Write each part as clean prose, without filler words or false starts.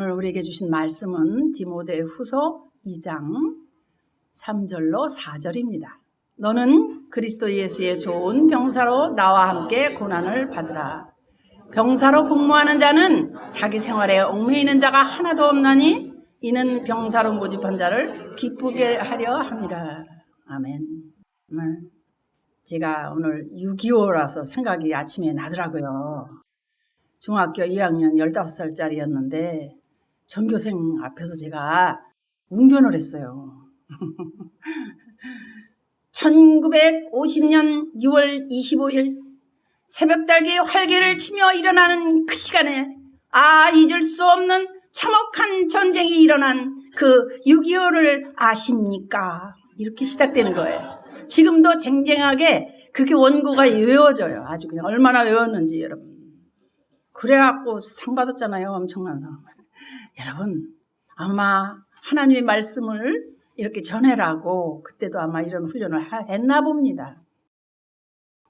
오늘 우리에게 주신 말씀은 디모데후서 2장 3절로 4절입니다. 너는 그리스도 예수의 좋은 병사로 나와 함께 고난을 받으라. 병사로 복무하는 자는 자기 생활에 얽매이는 자가 하나도 없나니 이는 병사로 모집한 자를 기쁘게 하려 함이라. 아멘. 제가 오늘 6.25라서 생각이 아침에 나더라고요. 중학교 2학년 15살짜리였는데 전교생 앞에서 제가 웅변을 했어요. 1950년 6월 25일 새벽달기 활개를 치며 일어나는 그 시간에 잊을 수 없는 참혹한 전쟁이 일어난 그 6.25를 아십니까? 이렇게 시작되는 거예요. 지금도 쟁쟁하게 그게 원고가 외워져요. 아주 그냥 얼마나 외웠는지 여러분. 그래갖고 상 받았잖아요. 엄청난 상. 여러분 아마 하나님의 말씀을 이렇게 전해라고 그때도 아마 이런 훈련을 했나 봅니다.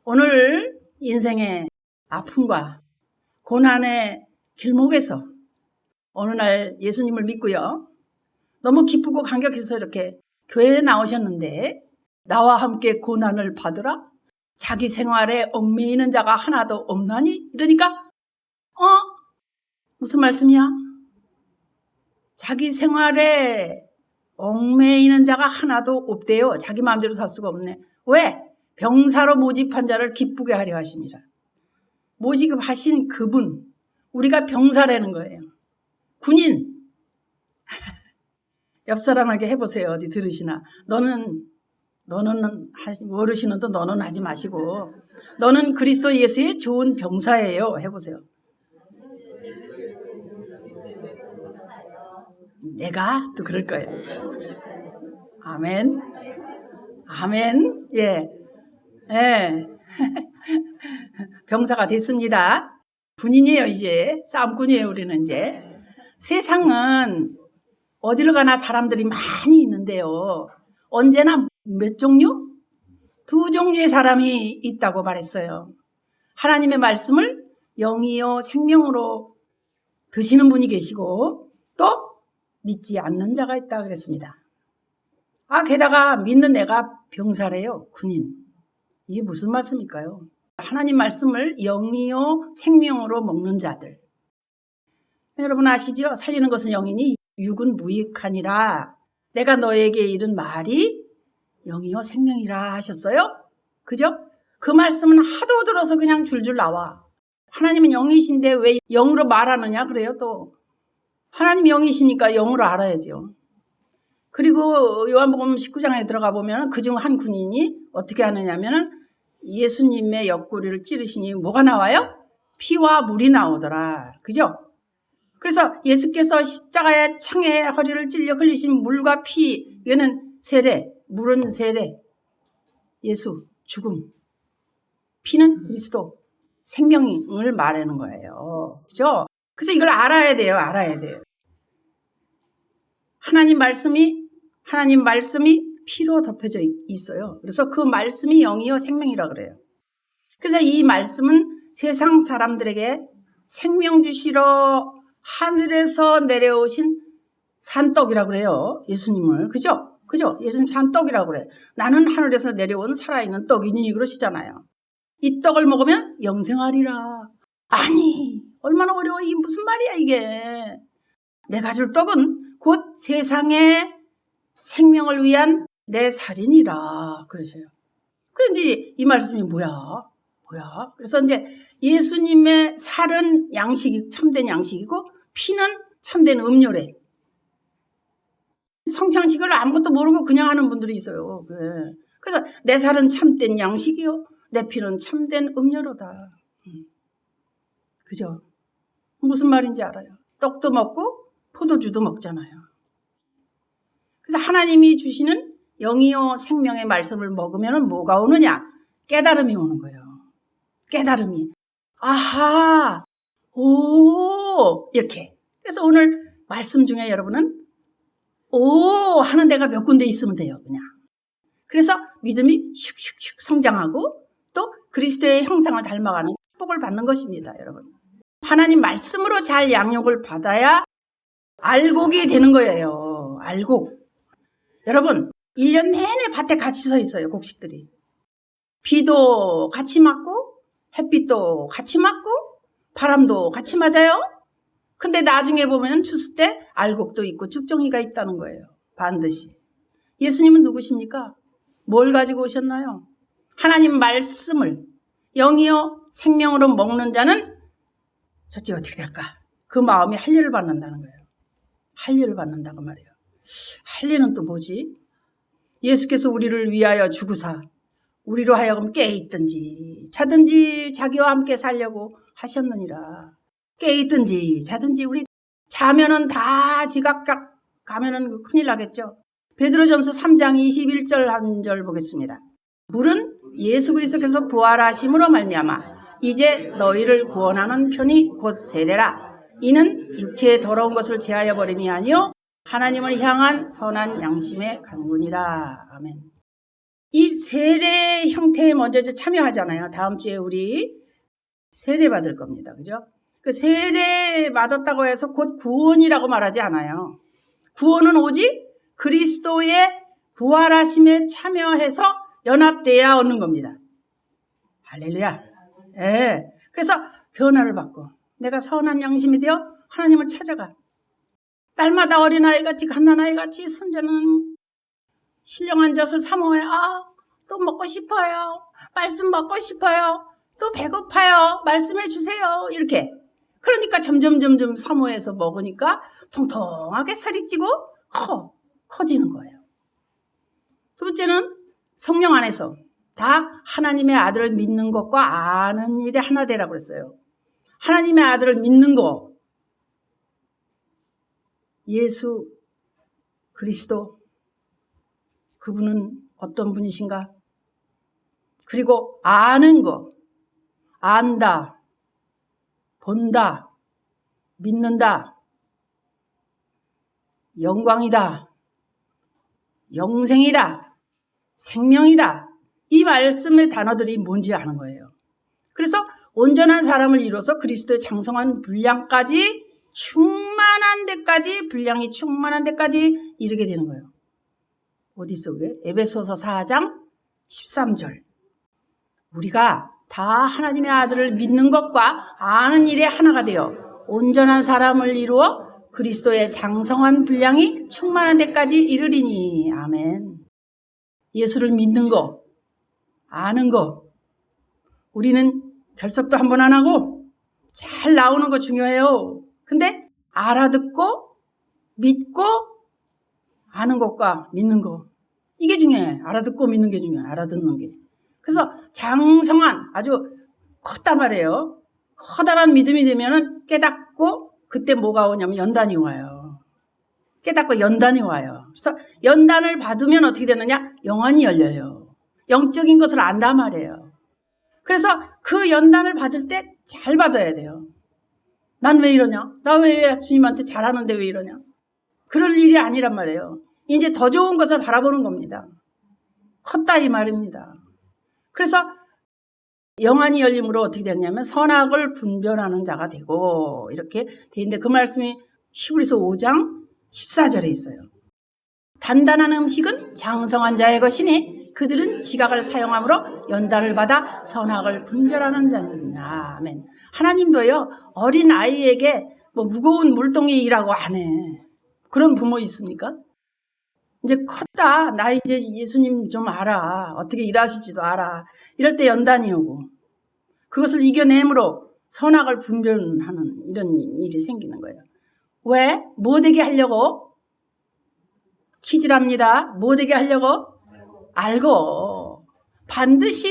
오늘 인생의 아픔과 고난의 길목에서 어느 날 예수님을 믿고요. 너무 기쁘고 감격해서 이렇게 교회에 나오셨는데 나와 함께 고난을 받으라. 자기 생활에 얽매이는 자가 하나도 없나니? 이러니까 무슨 말씀이야? 자기 생활에 얽매이는 자가 하나도 없대요. 자기 마음대로 살 수가 없네. 왜? 병사로 모집한 자를 기쁘게 하려 하십니다. 모집하신 그분, 우리가 병사라는 거예요. 군인. 옆 사람에게 해보세요. 어디 들으시나. 너는 어르신은 또 너는 하지 마시고 너는 그리스도 예수의 좋은 병사예요. 해보세요. 내가 또 그럴 거예요. 아멘. 아멘. 예. 병사가 됐습니다. 군인이에요, 이제. 싸움꾼이에요, 우리는 이제. 세상은 어디를 가나 사람들이 많이 있는데요. 언제나 몇 종류? 2종류의 사람이 있다고 말했어요. 하나님의 말씀을 영이요 생명으로 드시는 분이 계시고 또 믿지 않는 자가 있다 그랬습니다. 게다가 믿는 내가 병사래요. 군인. 이게 무슨 말씀일까요? 하나님 말씀을 영이요 생명으로 먹는 자들. 여러분 아시죠? 살리는 것은 영이니 육은 무익하니라. 내가 너에게 이른 말이 영이요 생명이라 하셨어요? 그죠? 그 말씀은 하도 들어서 그냥 줄줄 나와. 하나님은 영이신데 왜 영으로 말하느냐 그래요 또. 하나님 영이시니까 영으로 알아야죠. 그리고 요한복음 19장에 들어가 보면 그중 한 군인이 어떻게 하느냐면은 예수님의 옆구리를 찌르시니 뭐가 나와요? 피와 물이 나오더라. 그죠? 그래서 예수께서 십자가의 창에 허리를 찔려 흘리신 물과 피, 이거는 세례, 물은 세례, 예수, 죽음, 피는 그리스도, 생명을 말하는 거예요. 그죠? 그래서 이걸 알아야 돼요. 하나님 말씀이 피로 덮여져 있어요. 그래서 그 말씀이 영이요 생명이라 그래요. 그래서 이 말씀은 세상 사람들에게 생명 주시러 하늘에서 내려오신 산떡이라고 그래요. 예수님을. 그죠? 예수님 산떡이라고 그래요. 나는 하늘에서 내려온 살아있는 떡이니 그러시잖아요. 이 떡을 먹으면 영생하리라. 아니 얼마나 어려워. 이게 무슨 말이야 이게. 내가 줄 떡은 곧 세상의 생명을 위한 내 살이니라 그러셔요. 그런지 이 말씀이 뭐야? 그래서 이제 예수님의 살은 참된 양식이고 피는 참된 음료래. 성찬식을 아무것도 모르고 그냥 하는 분들이 있어요. 그래서 내 살은 참된 양식이요, 내 피는 참된 음료로다. 그죠? 무슨 말인지 알아요? 떡도 먹고 포도주도 먹잖아요. 그래서 하나님이 주시는 영이요 생명의 말씀을 먹으면 뭐가 오느냐? 깨달음이 오는 거예요. 깨달음이. 아하, 오, 이렇게. 그래서 오늘 말씀 중에 여러분은 오 하는 데가 몇 군데 있으면 돼요, 그냥. 그래서 믿음이 슉슉슉 성장하고 또 그리스도의 형상을 닮아가는 축복을 받는 것입니다, 여러분. 하나님 말씀으로 잘 양육을 받아야 알곡이 되는 거예요. 알곡. 여러분 1년 내내 밭에 같이 서 있어요. 곡식들이. 비도 같이 맞고 햇빛도 같이 맞고 바람도 같이 맞아요. 근데 나중에 보면 추수 때 알곡도 있고 쭉정이가 있다는 거예요. 반드시. 예수님은 누구십니까? 뭘 가지고 오셨나요? 하나님 말씀을 영이요 생명으로 먹는 자는 저쪽 어떻게 될까? 그 마음이 할례를 받는다는 거예요. 할례를 받는다고 말이에요. 할례는 또 뭐지? 예수께서 우리를 위하여 죽으사 우리로 하여금 깨있든지 자든지 자기와 함께 살려고 하셨느니라. 깨있든지 자든지 우리 자면은 다 지각각 가면은 큰일 나겠죠. 베드로전서 3장 21절 한 절 보겠습니다. 물은 예수 그리스도께서 부활하심으로 말미암아 이제 너희를 구원하는 편이 곧 세례라. 이는 육체의 더러운 것을 제하여 버림이 아니요 하나님을 향한 선한 양심의 간구니라. 아멘. 이 세례 형태에 먼저 참여하잖아요. 다음 주에 우리 세례 받을 겁니다. 그죠? 그 세례 받았다고 해서 곧 구원이라고 말하지 않아요. 구원은 오직 그리스도의 부활하심에 참여해서 연합돼야 얻는 겁니다. 할렐루야. 예. 그래서 변화를 받고 내가 선한 양심이 되어 하나님을 찾아가. 딸마다 어린아이같이 갓난아이같이 순전한 신령한 젖을 사모해. 또 먹고 싶어요. 말씀 먹고 싶어요. 또 배고파요. 말씀해 주세요. 이렇게. 그러니까 점점 사모해서 먹으니까 통통하게 살이 찌고 커지는 거예요. 두 번째는 성령 안에서 다 하나님의 아들을 믿는 것과 아는 일에 하나 되라고 그랬어요. 하나님의 아들을 믿는 거. 예수 그리스도 그분은 어떤 분이신가? 그리고 아는 거. 안다. 본다. 믿는다. 영광이다. 영생이다. 생명이다. 이 말씀의 단어들이 뭔지 아는 거예요. 그래서 온전한 사람을 이뤄서 그리스도의 장성한 분량까지 충만한 데까지 분량이 충만한 데까지 이르게 되는 거예요. 어디 있어 그게? 에베소서 4장 13절. 우리가 다 하나님의 아들을 믿는 것과 아는 일에 하나가 되어 온전한 사람을 이루어 그리스도의 장성한 분량이 충만한 데까지 이르리니. 아멘. 예수를 믿는 거, 아는 거. 우리는 결석도 한 번 안 하고 잘 나오는 거 중요해요. 근데 알아듣고 믿고 아는 것과 믿는 거. 이게 중요해. 알아듣고 믿는 게 중요해. 알아듣는 게. 그래서 장성한 아주 컸단 말이에요. 커다란 믿음이 되면은 깨닫고 그때 뭐가 오냐면 연단이 와요. 깨닫고 연단이 와요. 그래서 연단을 받으면 어떻게 되느냐? 영안이 열려요. 영적인 것을 안단 말이에요. 그래서 그 연단을 받을 때 잘 받아야 돼요. 난 왜 이러냐? 나 왜 주님한테 잘하는데 왜 이러냐? 그럴 일이 아니란 말이에요. 이제 더 좋은 것을 바라보는 겁니다. 컸다 이 말입니다. 그래서 영안이 열림으로 어떻게 되냐면 선악을 분별하는 자가 되고 이렇게 돼 있는데 그 말씀이 히브리서 5장 14절에 있어요. 단단한 음식은 장성한 자의 것이니 그들은 지각을 사용함으로 연단을 받아 선악을 분별하는 자니라. 아멘. 하나님도요 어린 아이에게 뭐 무거운 물동이라고 안 해. 그런 부모 있습니까? 이제 컸다. 나 이제 예수님 좀 알아. 어떻게 일하실지도 알아. 이럴 때 연단이 오고 그것을 이겨내므로 선악을 분별하는 이런 일이 생기는 거예요. 왜? 뭐 되게 하려고? 퀴즈랍니다. 뭐 되게 하려고? 알고. 반드시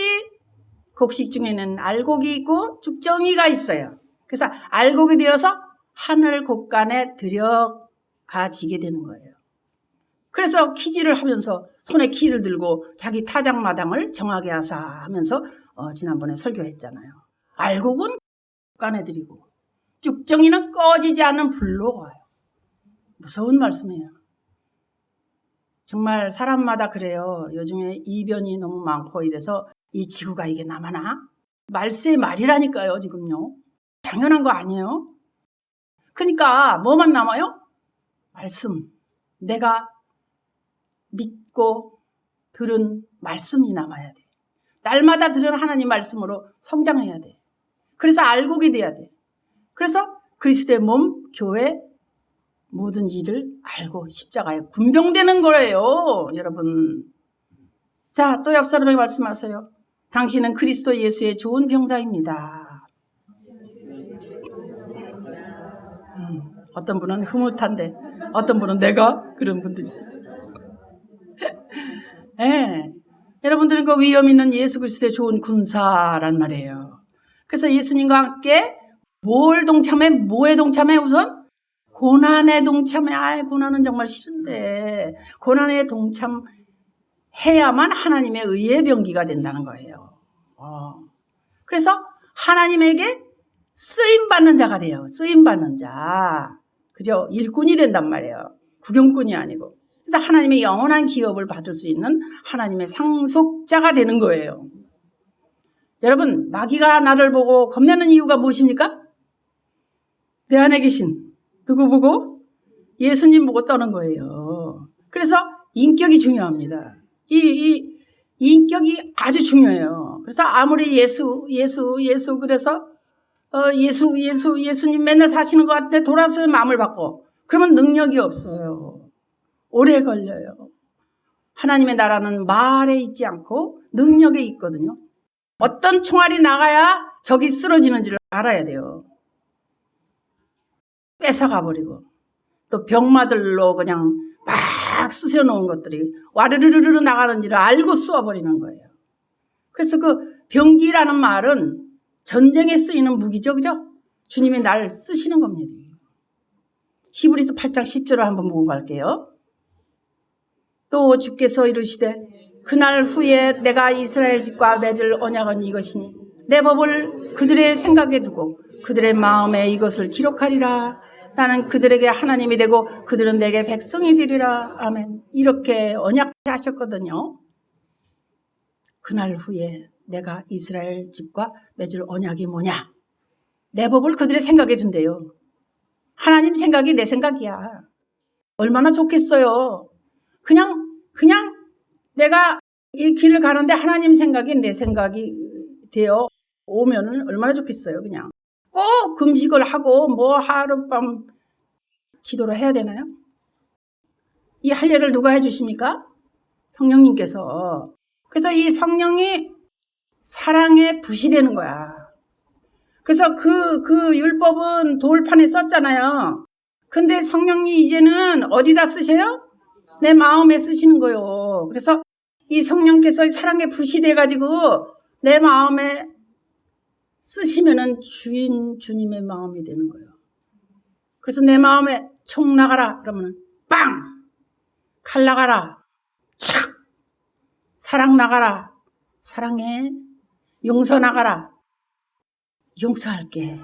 곡식 중에는 알곡이 있고 죽정이가 있어요. 그래서 알곡이 되어서 하늘 곳간에 들여가지게 되는 거예요. 그래서 퀴즈를 하면서 손에 키를 들고 자기 타작마당을 정하게 하사 하면서 지난번에 설교했잖아요. 알곡은 곳간에 들이고 죽정이는 꺼지지 않는 불로 와요. 무서운 말씀이에요. 정말 사람마다 그래요. 요즘에 이변이 너무 많고 이래서 이 지구가 이게 남아나? 말세의 말이라니까요. 지금요. 당연한 거 아니에요. 그러니까 뭐만 남아요? 말씀, 내가 믿고 들은 말씀이 남아야 돼. 날마다 들은 하나님 말씀으로 성장해야 돼. 그래서 알고게 돼야 돼. 그래서 그리스도의 몸, 교회 모든 일을 알고 십자가에 군병되는 거예요, 여러분. 자, 또 옆 사람에게 말씀하세요. 당신은 그리스도 예수의 좋은 병사입니다. 어떤 분은 흐뭇한데 어떤 분은 내가? 그런 분도 있어요. 네. 여러분들은 그 위험 있는 예수 그리스도의 좋은 군사란 말이에요. 그래서 예수님과 함께 뭐에 동참해 우선? 고난에 동참해. 고난은 정말 싫은데 고난에 동참해야만 하나님의 의의 병기가 된다는 거예요. 그래서 하나님에게 쓰임받는 자가 돼요. 쓰임받는 자. 그죠? 일꾼이 된단 말이에요. 구경꾼이 아니고. 그래서 하나님의 영원한 기업을 받을 수 있는 하나님의 상속자가 되는 거예요. 여러분, 마귀가 나를 보고 겁내는 이유가 무엇입니까? 내 안에 계신 누구 보고? 예수님 보고 떠는 거예요. 그래서 인격이 중요합니다. 이 인격이 아주 중요해요. 그래서 아무리 예수 그래서 예수님 맨날 사시는 것 같은데 돌아서 마음을 바꿔. 그러면 능력이 없어요. 오래 걸려요. 하나님의 나라는 말에 있지 않고 능력에 있거든요. 어떤 총알이 나가야 적이 쓰러지는지를 알아야 돼요. 뺏어가버리고 또 병마들로 그냥 막 쑤셔놓은 것들이 와르르르르 나가는지를 알고 쏘아버리는 거예요. 그래서 그 병기라는 말은 전쟁에 쓰이는 무기죠, 그죠? 주님이 날 쓰시는 겁니다. 히브리서 8장 10절을 한번 보고 갈게요. 또 주께서 이르시되 그날 후에 내가 이스라엘 집과 맺을 언약은 이것이니 내 법을 그들의 생각에 두고 그들의 마음에 이것을 기록하리라. 나는 그들에게 하나님이 되고 그들은 내게 백성이 되리라. 아멘. 이렇게 언약하셨거든요. 그날 후에 내가 이스라엘 집과 맺을 언약이 뭐냐? 내 법을 그들의 생각에 둔대요. 하나님 생각이 내 생각이야. 얼마나 좋겠어요. 그냥 내가 이 길을 가는데 하나님 생각이 내 생각이 되어 오면은 얼마나 좋겠어요. 그냥 꼭 금식을 하고 뭐 하룻밤 기도를 해야 되나요? 이 할례를 누가 해주십니까? 성령님께서. 그래서 이 성령이 사랑에 붓이 되는 거야. 그래서 그 율법은 돌판에 썼잖아요. 근데 성령이 이제는 어디다 쓰셔요? 내 마음에 쓰시는 거예요. 그래서 이 성령께서 사랑에 붓이 돼가지고 내 마음에 쓰시면은 주님의 마음이 되는 거예요. 그래서 내 마음에 총 나가라 그러면 빵! 칼 나가라. 착! 사랑 나가라. 사랑해. 용서 나가라. 용서할게.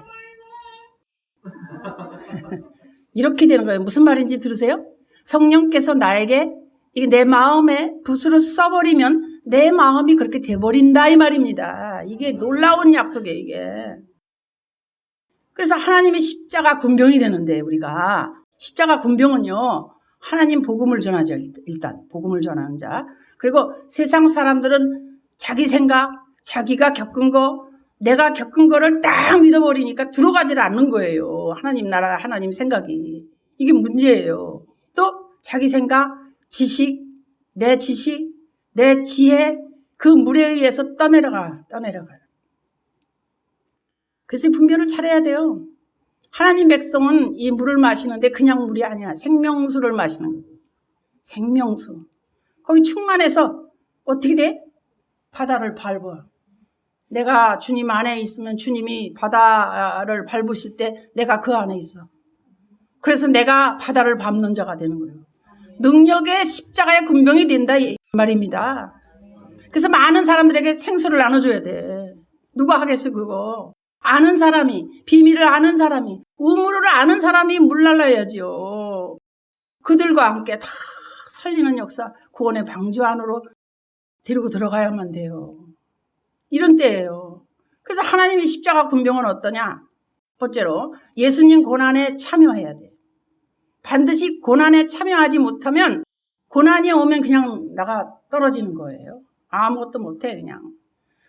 이렇게 되는 거예요. 무슨 말인지 들으세요? 성령께서 나에게 이게 내 마음에 붓으로 써버리면 내 마음이 그렇게 돼버린다 이 말입니다. 이게 놀라운 약속이에요. 이게. 그래서 하나님의 십자가 군병이 되는데 우리가 십자가 군병은요. 하나님 복음을 전하죠. 일단 복음을 전하는 자. 그리고 세상 사람들은 자기 생각, 자기가 겪은 거, 내가 겪은 거를 딱 믿어버리니까 들어가질 않는 거예요. 하나님 나라, 하나님 생각이. 이게 문제예요. 또 자기 생각, 지식, 내 지혜, 그 물에 의해서 떠내려가요. 그래서 분별을 잘해야 돼요. 하나님 백성은 이 물을 마시는데 그냥 물이 아니야. 생명수를 마시는 거예요. 생명수. 거기 충만해서 어떻게 돼? 바다를 밟아. 내가 주님 안에 있으면 주님이 바다를 밟으실 때 내가 그 안에 있어. 그래서 내가 바다를 밟는 자가 되는 거예요. 능력의 십자가의 군병이 된다 이 말입니다. 그래서 많은 사람들에게 생수를 나눠줘야 돼. 누가 하겠어 그거. 아는 사람이, 비밀을 아는 사람이, 우물을 아는 사람이 물 날라야지요. 그들과 함께 다 살리는 역사, 구원의 방주 안으로 데리고 들어가야만 돼요. 이런 때예요. 그래서 하나님의 십자가 군병은 어떠냐? 번째로 예수님 고난에 참여해야 돼. 반드시 고난에 참여하지 못하면 고난이 오면 그냥 나가 떨어지는 거예요. 아무것도 못해 그냥.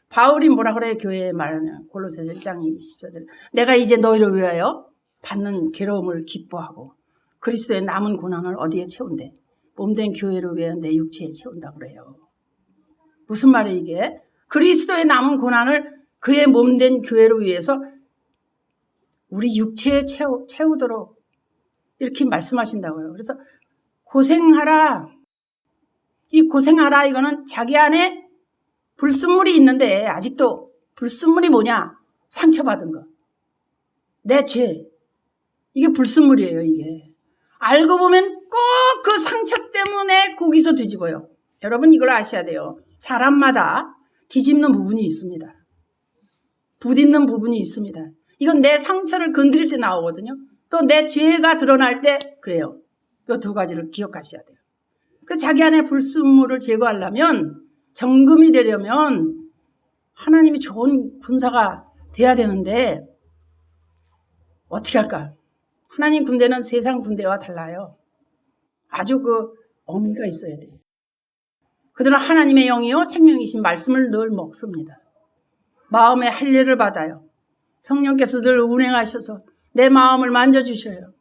바울이 뭐라 그래요? 교회에 말하는 골로새서 1장 24절. 내가 이제 너희를 위하여 받는 괴로움을 기뻐하고 그리스도의 남은 고난을 어디에 채운대? 몸된 교회를 위하여 내 육체에 채운다 그래요. 무슨 말이에요 이게? 그리스도의 남은 고난을 그의 몸된 교회를 위해서 우리 육체에 채우도록 이렇게 말씀하신다고요. 그래서 고생하라. 이 고생하라 이거는 자기 안에 불순물이 있는데 아직도 불순물이 뭐냐? 상처받은 거. 내 죄. 이게 불순물이에요 이게. 알고 보면 꼭 그 상처 때문에 거기서 뒤집어요. 여러분 이걸 아셔야 돼요. 사람마다 뒤집는 부분이 있습니다. 부딪는 부분이 있습니다. 이건 내 상처를 건드릴 때 나오거든요. 또 내 죄가 드러날 때 그래요. 이 두 가지를 기억하셔야 돼요. 그 자기 안에 불순물을 제거하려면 정금이 되려면 하나님이 좋은 군사가 돼야 되는데 어떻게 할까? 하나님 군대는 세상 군대와 달라요. 아주 그 어미가 있어야 돼요. 그들은 하나님의 영이요 생명이신 말씀을 늘 먹습니다. 마음의 할례를 받아요. 성령께서 늘 운행하셔서 내 마음을 만져주셔요.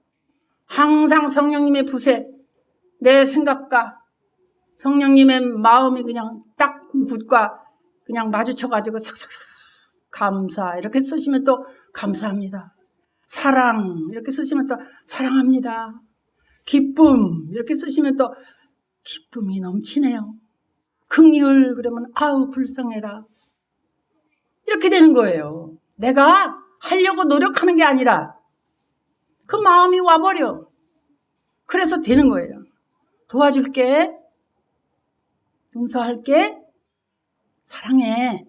항상 성령님의 붓에 내 생각과 성령님의 마음이 그냥 딱 그 붓과 그냥 마주쳐가지고 삭삭삭 감사 이렇게 쓰시면 또 감사합니다. 사랑 이렇게 쓰시면 또 사랑합니다. 기쁨 이렇게 쓰시면 또 기쁨이 넘치네요. 긍휼 그러면 아우 불쌍해라. 이렇게 되는 거예요. 내가 하려고 노력하는 게 아니라 그 마음이 와버려. 그래서 되는 거예요. 도와줄게. 용서할게. 사랑해.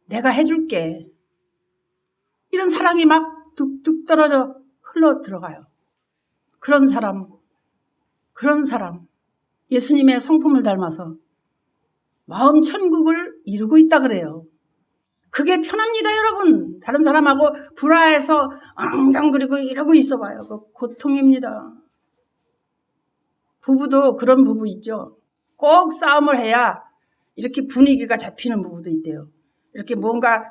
내가 해줄게. 이런 사랑이 막 뚝뚝 떨어져 흘러 들어가요. 그런 사람 예수님의 성품을 닮아서 마음 천국을 이루고 있다 그래요. 그게 편합니다 여러분. 다른 사람하고 불화해서 엉덩그리고 이러고 있어봐요. 그 고통입니다. 부부도 그런 부부 있죠. 꼭 싸움을 해야 이렇게 분위기가 잡히는 부부도 있대요. 이렇게 뭔가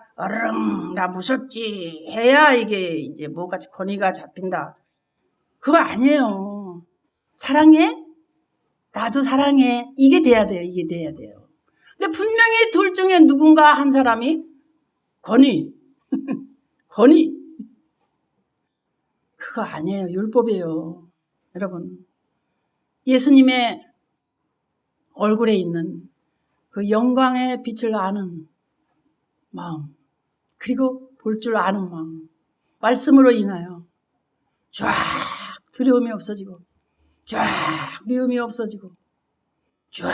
나 무섭지 해야 이게 이제 뭐가 권위가 잡힌다. 그거 아니에요. 사랑해? 나도 사랑해. 이게 돼야 돼요. 이게 돼야 돼요. 근데 분명히 둘 중에 누군가 한 사람이 권위. 그거 아니에요. 율법이에요. 여러분. 예수님의 얼굴에 있는 그 영광의 빛을 아는 마음. 그리고 볼 줄 아는 마음. 말씀으로 인하여 쫙 두려움이 없어지고 쫙 미움이 없어지고 쫙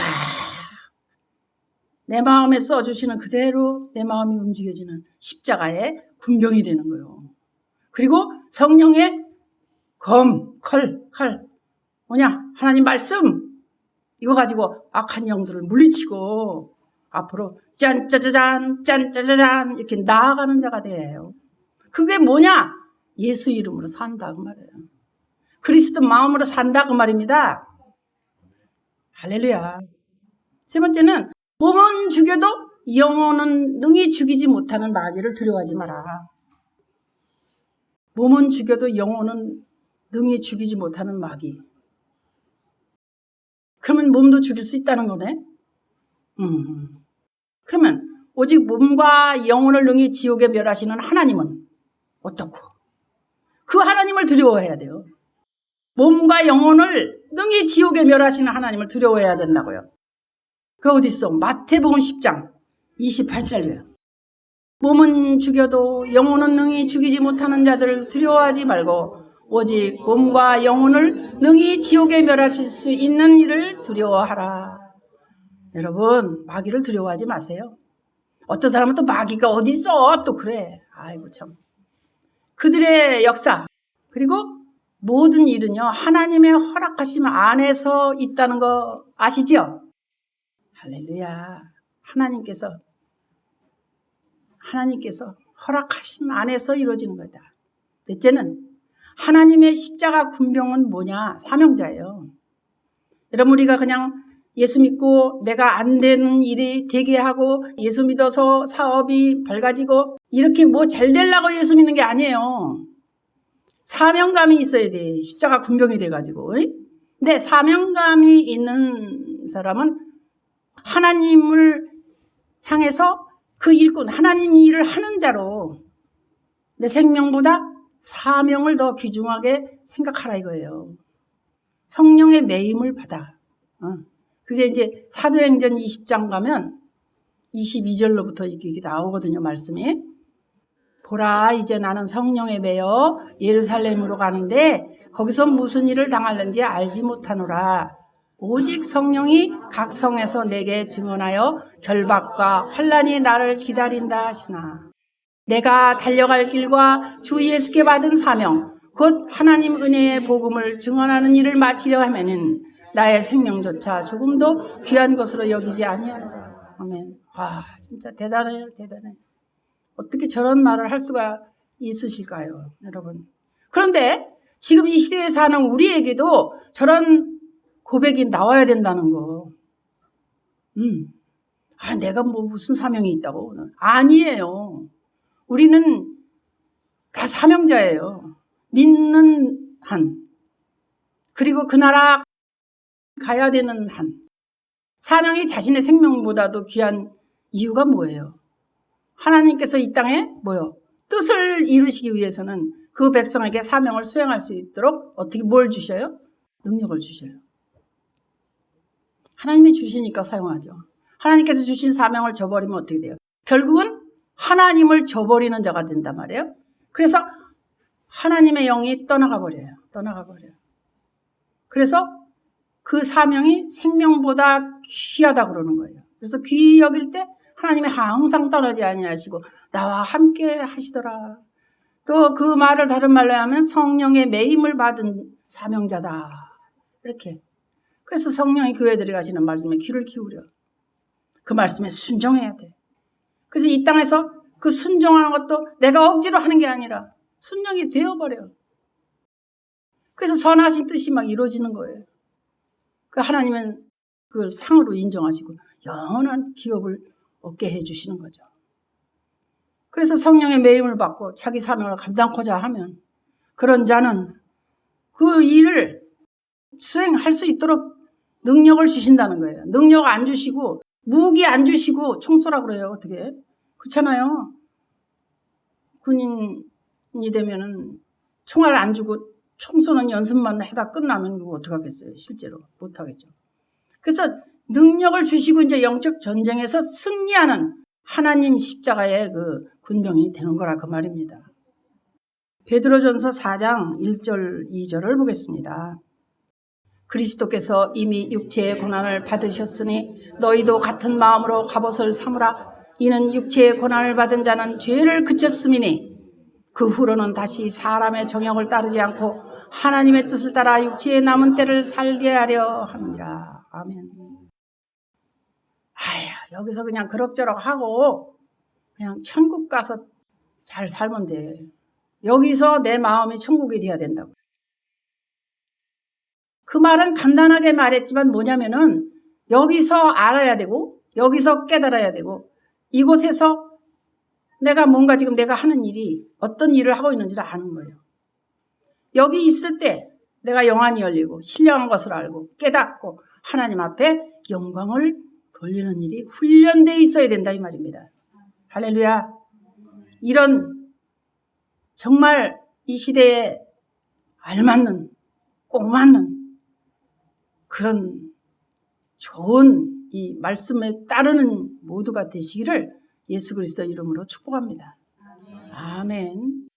내 마음에 써주시는 그대로 내 마음이 움직여지는 십자가의 군병이 되는 거예요. 그리고 성령의 칼 뭐냐? 하나님 말씀 이거 가지고 악한 영들을 물리치고 앞으로 짠짜자잔 이렇게 나아가는 자가 돼요. 그게 뭐냐? 예수 이름으로 산다 그 말이에요. 그리스도 마음으로 산다 그 말입니다. 할렐루야. 세 번째는 몸은 죽여도 영혼은 능히 죽이지 못하는 마귀를 두려워하지 마라. 몸은 죽여도 영혼은 능히 죽이지 못하는 마귀. 그러면 몸도 죽일 수 있다는 거네. 그러면 오직 몸과 영혼을 능히 지옥에 멸하시는 하나님은 어떻고? 그 하나님을 두려워해야 돼요. 몸과 영혼을 능히 지옥에 멸하시는 하나님을 두려워해야 된다고요. 그 어디 있어? 마태복음 10장 28절이에요. 몸은 죽여도 영혼은 능히 죽이지 못하는 자들을 두려워하지 말고 오직 몸과 영혼을 능히 지옥에 멸하실 수 있는 이를 두려워하라. 여러분 마귀를 두려워하지 마세요. 어떤 사람은 또 마귀가 어디 있어? 또 그래. 아이고 참. 그들의 역사 그리고 모든 일은요 하나님의 허락하심 안에서 있다는 거 아시죠? 할렐루야. 하나님께서 허락하심 안에서 이루어지는 거다. 넷째는 하나님의 십자가 군병은 뭐냐? 사명자예요. 여러분, 우리가 그냥 예수 믿고 내가 안 되는 일이 되게 하고 예수 믿어서 사업이 밝아지고 이렇게 뭐 잘 되려고 예수 믿는 게 아니에요. 사명감이 있어야 돼. 십자가 군병이 돼가지고. 근데 사명감이 있는 사람은 하나님을 향해서 그 일꾼, 하나님 일을 하는 자로 내 생명보다 사명을 더 귀중하게 생각하라 이거예요. 성령의 매임을 받아. 그게 이제 사도행전 20장 가면 22절로부터 이렇게 나오거든요, 말씀이. 보라, 이제 나는 성령에 매여 예루살렘으로 가는데 거기서 무슨 일을 당할는지 알지 못하노라. 오직 성령이 각 성에서 내게 증언하여 결박과 환난이 나를 기다린다 하시나. 내가 달려갈 길과 주 예수께 받은 사명, 곧 하나님 은혜의 복음을 증언하는 일을 마치려 하면은 나의 생명조차 조금도 귀한 것으로 여기지 아니하노라. 아멘. 와, 진짜 대단해요, 대단해. 어떻게 저런 말을 할 수가 있으실까요, 여러분? 그런데 지금 이 시대에 사는 우리에게도 저런 고백이 나와야 된다는 거. 내가 뭐 무슨 사명이 있다고? 아니에요. 우리는 다 사명자예요. 믿는 한. 그리고 그 나라 가야 되는 한. 사명이 자신의 생명보다도 귀한 이유가 뭐예요? 하나님께서 이 땅에 뭐요? 뜻을 이루시기 위해서는 그 백성에게 사명을 수행할 수 있도록 어떻게 뭘 주셔요? 능력을 주셔요. 하나님이 주시니까 사용하죠. 하나님께서 주신 사명을 저버리면 어떻게 돼요? 결국은 하나님을 저버리는 자가 된단 말이에요. 그래서 하나님의 영이 떠나가 버려요. 그래서 그 사명이 생명보다 귀하다 그러는 거예요. 그래서 귀히 여길 때 하나님이 항상 떠나지 아니하시고 나와 함께 하시더라. 또 그 말을 다른 말로 하면 성령의 매임을 받은 사명자다. 이렇게. 그래서 성령이 교회들이 가시는 말씀에 귀를 기울여. 그 말씀에 순종해야 돼. 그래서 이 땅에서 그 순종하는 것도 내가 억지로 하는 게 아니라 순종이 되어버려. 그래서 선하신 뜻이 막 이루어지는 거예요. 그 하나님은 그걸 상으로 인정하시고 영원한 기업을 얻게 해주시는 거죠. 그래서 성령의 매임을 받고 자기 사명을 감당하고자 하면 그런 자는 그 일을 수행할 수 있도록 능력을 주신다는 거예요. 능력 안 주시고 무기 안 주시고 총 쏘라 그래요. 어떻게? 그렇잖아요. 군인이 되면은 총알 안 주고 총 쏘는 연습만 해다 끝나면 그거 어떡하겠어요. 실제로 못하겠죠. 그래서 능력을 주시고 이제 영적 전쟁에서 승리하는 하나님 십자가의 그 군병이 되는 거라 그 말입니다. 베드로전서 4장 1절 2절을 보겠습니다. 그리스도께서 이미 육체의 고난을 받으셨으니 너희도 같은 마음으로 갑옷을 삼으라. 이는 육체의 고난을 받은 자는 죄를 그쳤음이니 그 후로는 다시 사람의 정욕을 따르지 않고 하나님의 뜻을 따라 육체의 남은 때를 살게 하려 합니다. 아멘. 여기서 그냥 그럭저럭 하고 그냥 천국 가서 잘 살면 돼. 여기서 내 마음이 천국이 돼야 된다고. 그 말은 간단하게 말했지만 뭐냐면은 여기서 알아야 되고 여기서 깨달아야 되고 이곳에서 내가 뭔가 지금 내가 하는 일이 어떤 일을 하고 있는지를 아는 거예요. 여기 있을 때 내가 영안이 열리고 신령한 것을 알고 깨닫고 하나님 앞에 영광을 돌리는 일이 훈련되어 있어야 된다 이 말입니다. 할렐루야. 이런 정말 이 시대에 알맞는 꼭 맞는 그런 좋은 이 말씀에 따르는 모두가 되시기를 예수 그리스도 이름으로 축복합니다. 아멘.